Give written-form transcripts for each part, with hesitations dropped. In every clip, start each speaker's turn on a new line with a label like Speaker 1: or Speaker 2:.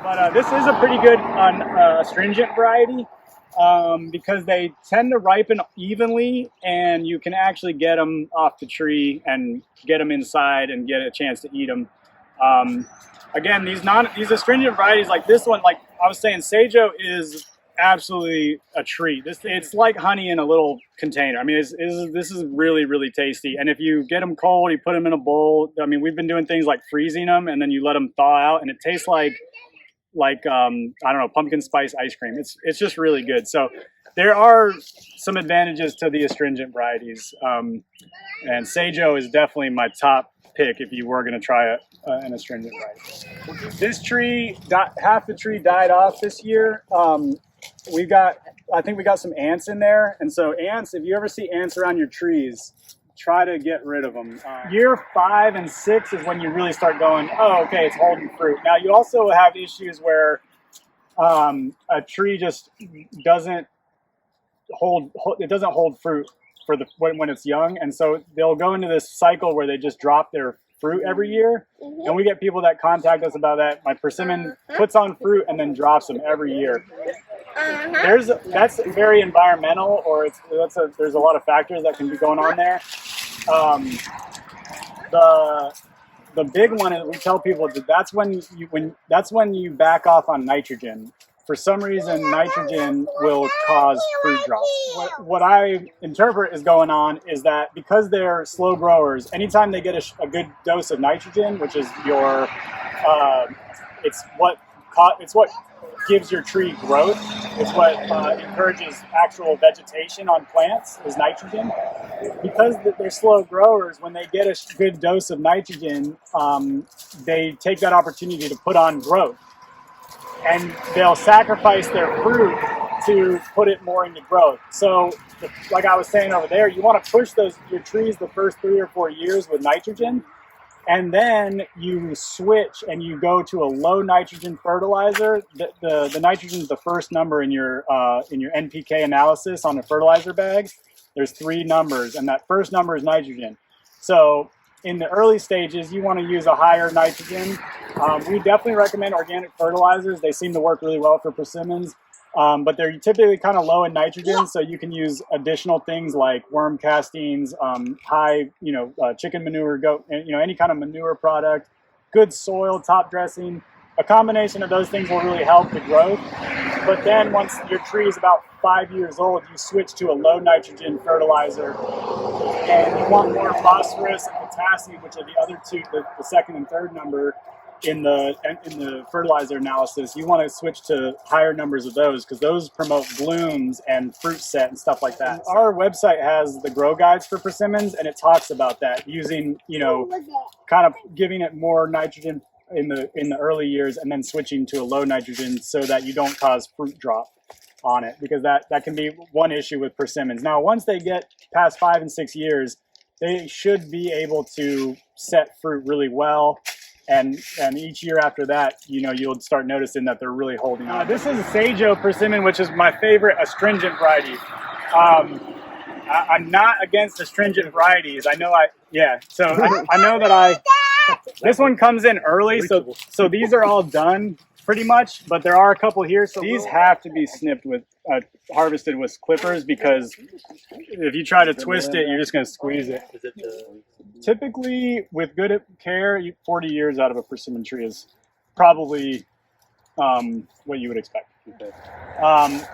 Speaker 1: But this is a pretty good astringent variety because they tend to ripen evenly, and you can actually get them off the tree and get them inside and get a chance to eat them. Again, these astringent varieties like this one, like I was saying, Sajo is absolutely a treat. It's like honey in a little container. I mean, this is really, really tasty. And if you get them cold, you put them in a bowl. I mean, we've been doing things like freezing them, and then you let them thaw out, and it tastes like I don't know, pumpkin spice ice cream. It's just really good. So there are some advantages to the astringent varieties, and Sajo is definitely my top pick if you were going to try an astringent variety. This tree, half the tree died off this year. I think we got some ants in there, and so ants, if you ever see ants around your trees, try to get rid of them. Year 5 and 6 is when you really start going, oh, okay, it's holding fruit. Now you also have issues where a tree just doesn't hold fruit for when it's young, and so they'll go into this cycle where they just drop their fruit every year. And we get people that contact us about that. My persimmon puts on fruit and then drops them every year. That's very environmental, or there's a lot of factors that can be going on there. The big one is we tell people that that's when you back off on nitrogen. For some reason, nitrogen will cause fruit drops. What I interpret is going on is that because they're slow growers, anytime they get a good dose of nitrogen, which is it's what gives your tree growth. It's what encourages actual vegetation on plants is nitrogen. Because they're slow growers, when they get a good dose of nitrogen, they take that opportunity to put on growth. And they'll sacrifice their fruit to put it more into growth. So, like I was saying over there, you want to push your trees the first 3 or 4 years with nitrogen, and then you switch and you go to a low nitrogen fertilizer. The nitrogen is the first number in your NPK analysis on a fertilizer bag. There's 3 numbers, and that first number is nitrogen. So in the early stages, you want to use a higher nitrogen. We definitely recommend organic fertilizers. They seem to work really well for persimmons, but they're typically kind of low in nitrogen, so you can use additional things like worm castings, high, chicken manure, goat, any kind of manure product, good soil, top dressing. A combination of those things will really help the growth. But then once your tree is about 5 years old, you switch to a low nitrogen fertilizer, and you want more phosphorus and potassium, which are the other two, the second and third number in the fertilizer analysis. You want to switch to higher numbers of those because those promote blooms and fruit set and stuff like that. Our website has the grow guides for persimmons, and it talks about that using, kind of giving it more nitrogen in the early years and then switching to a low nitrogen so that you don't cause fruit drop on it, because that can be one issue with persimmons. Now, once they get past 5 and 6 years, they should be able to set fruit really well. And each year after that, you'll start noticing that they're really holding on. This is a Sajo persimmon, which is my favorite astringent variety. I'm not against astringent varieties. I know that this one comes in early, so these are all done pretty much, but there are a couple here. So these have to be snipped harvested with clippers, because if you try to twist it, you're just going to squeeze it. Typically, with good care, 40 years out of a persimmon tree is probably what you would expect.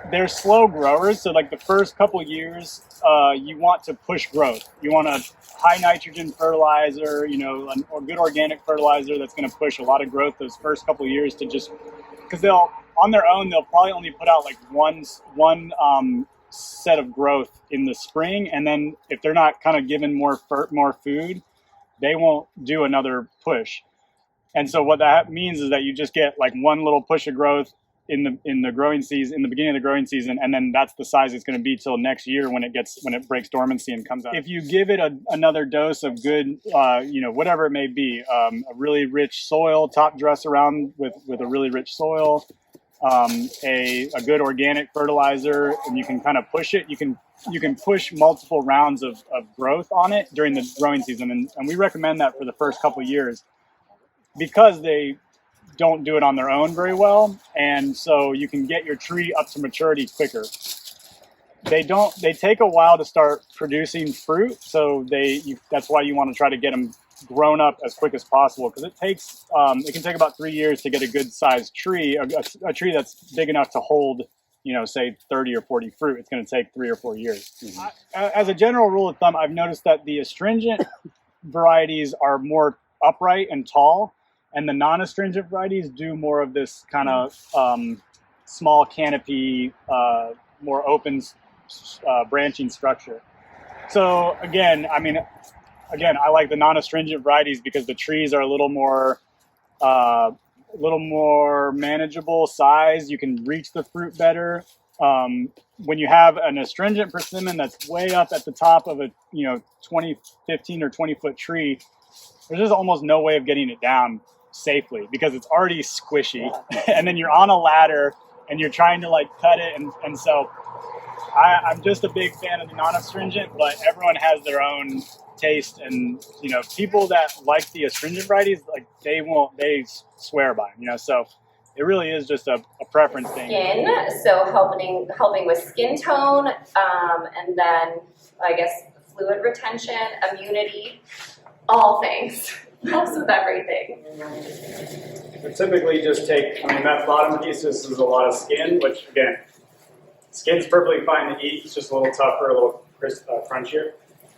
Speaker 1: They're slow growers, so like the first couple years, you want to push growth. You want a high nitrogen fertilizer, a good organic fertilizer that's going to push a lot of growth those first couple years, to just because on their own they'll probably only put out like one set of growth in the spring, and then if they're not kind of given more food, they won't do another push. And so what that means is that you just get like one little push of growth in the growing season, in the beginning of the growing season, and then that's the size it's going to be till next year when it breaks dormancy and comes out. If you give it another dose of good, whatever it may be, a really rich soil, top dress around with a really rich soil, a good organic fertilizer, and you can kind of push it. You can push multiple rounds of growth on it during the growing season, and we recommend that for the first couple of years, because don't do it on their own very well, and so you can get your tree up to maturity quicker. They take a while to start producing fruit, so that's why you want to try to get them grown up as quick as possible, because it can take about 3 years to get a good sized tree, a tree that's big enough to hold, say 30 or 40 fruit. It's going to take 3 or 4 years. Mm-hmm. As a general rule of thumb, I've noticed that the astringent varieties are more upright and tall, and the non-astringent varieties do more of this kind of small canopy, more open branching structure. So again, I like the non-astringent varieties because the trees are a little more manageable size. You can reach the fruit better. When you have an astringent persimmon that's way up at the top of a 15 or 20 foot tree, there's just almost no way of getting it down safely because it's already squishy, and then you're on a ladder and you're trying to cut it, and so I'm just a big fan of the non-astringent, but everyone has their own taste, and people that like the astringent varieties, they swear by them, so it really is just a preference thing.
Speaker 2: Skin, so helping with skin tone, and then I guess fluid retention, immunity, all things. Helps with everything.
Speaker 1: We typically just take, that bottom piece, this is a lot of skin, which again, skin's perfectly fine to eat. It's just a little tougher, a little crunchier.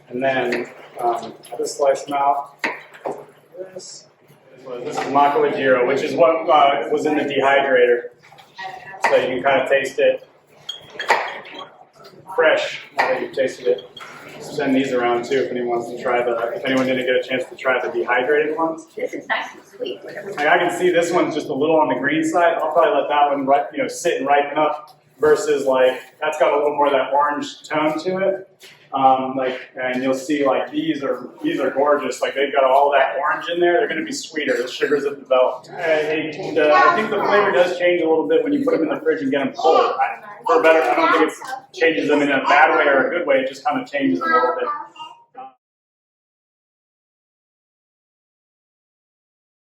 Speaker 1: And then I just slice them out. This is Macawajiro, which is what was in the dehydrator. So you can kind of taste it fresh now that you've tasted it. Send these around too if anyone wants to try if anyone didn't get a chance to try the dehydrated ones.
Speaker 2: This is nice and sweet.
Speaker 1: I can see this one's just a little on the green side. I'll probably let that one sit and ripen up versus that's got a little more of that orange tone to it. And you'll see these are gorgeous. They've got all that orange in there. They're going to be sweeter. The sugars have developed. I think the flavor does change a little bit when you put them in the fridge and get them cold. I don't think it changes them in a bad way or a good way. It just kind of changes them a little bit.